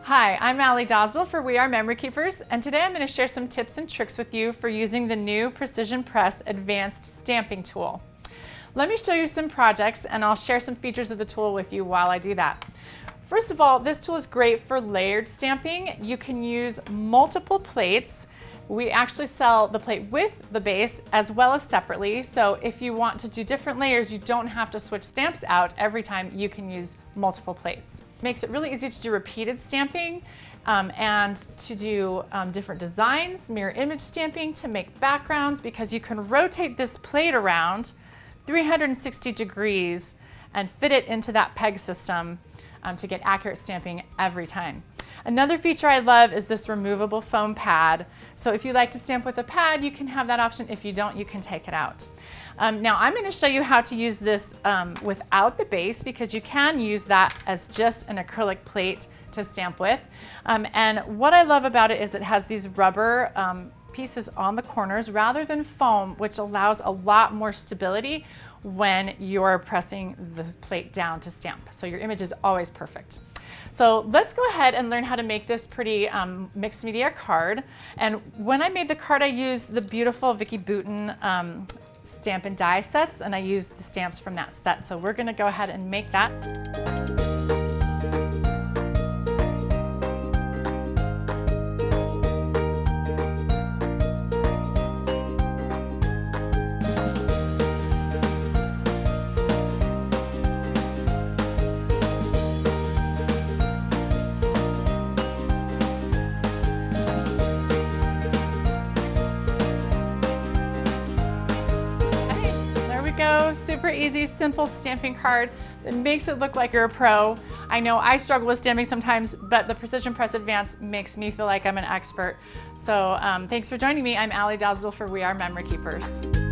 Hi, I'm Aly Dosdall for We Are Memory Keepers, and today I'm going to share some tips and tricks with you for using the new Precision Press Advanced Stamping Tool. Let me show you some projects and I'll share some features of the tool with you while I do that. First of all, this tool is great for layered stamping. You can use multiple plates. We actually sell the plate with the base as well as separately, so if you want to do different layers, you don't have to switch stamps out every time. You can use multiple plates. It makes it really easy to do repeated stamping and to do different designs, mirror image stamping, to make backgrounds, because you can rotate this plate around 360 degrees and fit it into that peg system to get accurate stamping every time. Another feature I love is this removable foam pad. So if you like to stamp with a pad, you can have that option. If you don't, you can take it out. Now I'm going to show you how to use this without the base, because you can use that as just an acrylic plate to stamp with. And what I love about it is it has these rubber pieces on the corners rather than foam, which allows a lot more stability when you're pressing the plate down to stamp. So your image is always perfect. So let's go ahead and learn how to make this pretty mixed media card. And when I made the card, I used the beautiful Vicki Boutin stamp and die sets, and I used the stamps from that set. So we're gonna go ahead and make that. Go. Super easy, simple stamping card that makes it look like you're a pro. I know I struggle with stamping sometimes, but the Precision Press Advanced makes me feel like I'm an expert. So thanks for joining me. I'm Aly Dosdall for We Are Memory Keepers.